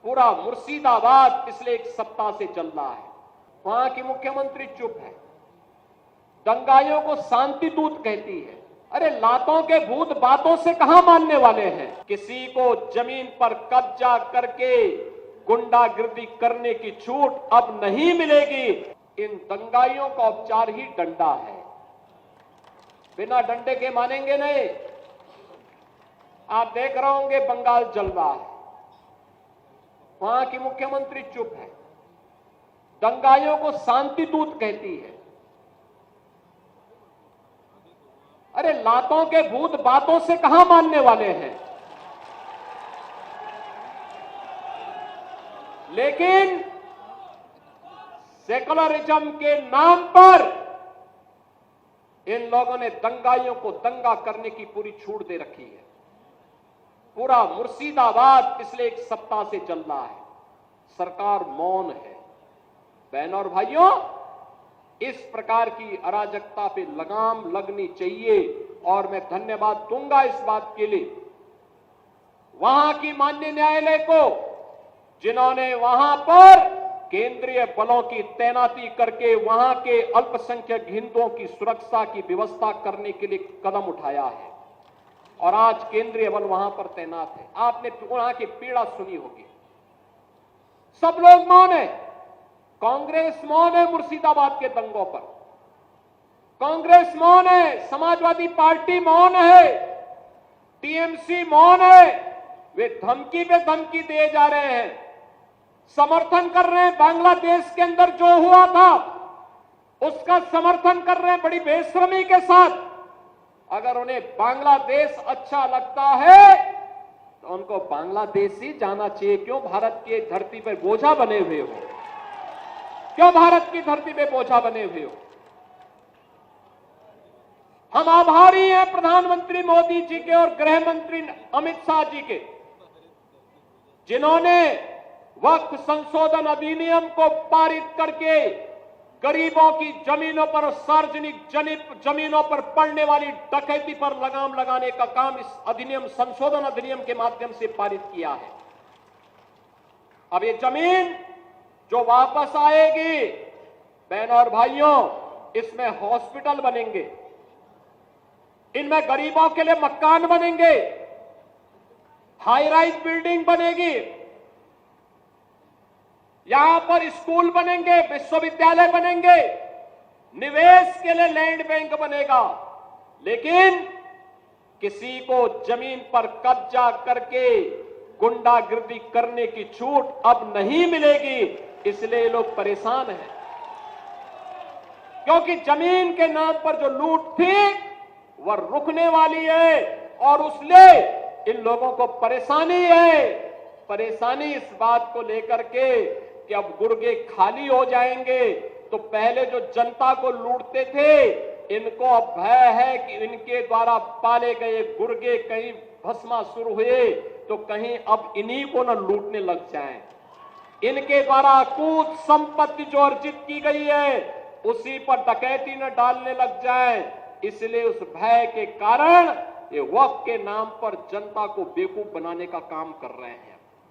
पूरा मुर्शिदाबाद पिछले एक सप्ताह से चल रहा है। वहां की मुख्यमंत्री चुप है, दंगाइयों को शांति दूत कहती है। अरे लातों के भूत बातों से कहां मानने वाले हैं। किसी को जमीन पर कब्जा करके गुंडागिर्दी करने की छूट अब नहीं मिलेगी। इन दंगाइयों का उपचार ही डंडा है, बिना डंडे के मानेंगे नहीं। आप देख रहे होंगे बंगाल जल रहा है, वहां की मुख्यमंत्री चुप है, दंगाइयों को शांति दूत कहती है। अरे लातों के भूत बातों से कहां मानने वाले हैं। लेकिन सेकुलरिज्म के नाम पर इन लोगों ने दंगाइयों को दंगा करने की पूरी छूट दे रखी है। पूरा मुर्शिदाबाद पिछले एक सप्ताह से चल रहा है, सरकार मौन है। बहनों और भाइयों, इस प्रकार की अराजकता पे लगाम लगनी चाहिए और मैं धन्यवाद दूंगा इस बात के लिए वहां की माननीय न्यायालय को, जिन्होंने वहां पर केंद्रीय बलों की तैनाती करके वहां के अल्पसंख्यक हिंदुओं की सुरक्षा की व्यवस्था करने के लिए कदम उठाया है और आज केंद्रीय बल वहां पर तैनात है। आपने वहां की पीड़ा सुनी होगी। सब लोग मौन है, कांग्रेस मौन है मुर्शिदाबाद के दंगों पर, कांग्रेस मौन है, समाजवादी पार्टी मौन है, टीएमसी मौन है। वे धमकी पे धमकी दिए जा रहे हैं, समर्थन कर रहे हैं। बांग्लादेश के अंदर जो हुआ था उसका समर्थन कर रहे हैं बड़ी बेशर्मी के साथ। अगर उन्हें बांग्लादेश अच्छा लगता है तो उनको बांग्लादेश ही जाना चाहिए। क्यों भारत की धरती पर बोझा बने हुए हो, क्यों भारत की धरती पे बोझा बने हुए हो। हम आभारी हैं प्रधानमंत्री मोदी जी के और गृह मंत्री अमित शाह जी के, जिन्होंने वक्फ संशोधन अधिनियम को पारित करके गरीबों की जमीनों पर, सार्वजनिक जमीनों पर पड़ने वाली डकैती पर लगाम लगाने का काम इस अधिनियम, संशोधन अधिनियम के माध्यम से पारित किया है। अब ये जमीन जो वापस आएगी, बहनों और भाइयों, इसमें हॉस्पिटल बनेंगे, इनमें गरीबों के लिए मकान बनेंगे, हाई राइज बिल्डिंग बनेगी, यहां पर स्कूल बनेंगे, विश्वविद्यालय बनेंगे, निवेश के लिए लैंड बैंक बनेगा। लेकिन किसी को जमीन पर कब्जा करके गुंडागिर्दी करने की छूट अब नहीं मिलेगी। इसलिए लोग परेशान हैं, क्योंकि जमीन के नाम पर जो लूट थी वह रुकने वाली है और उसलिए इन लोगों को परेशानी है। परेशानी इस बात को लेकर के कि अब गुर्गे खाली हो जाएंगे। तो पहले जो जनता को लूटते थे, इनको अब भय है कि इनके द्वारा पाले गए गुर्गे कहीं भस्मासुर हुए तो कहीं अब इन्हीं को न लूटने लग जाएं। इनके द्वारा अकूत संपत्ति जो अर्जित की गई है उसी पर डकैती न डालने लग जाए। इसलिए उस भय के कारण ये वक्फ के नाम पर जनता को बेवकूफ बनाने का काम कर रहे हैं।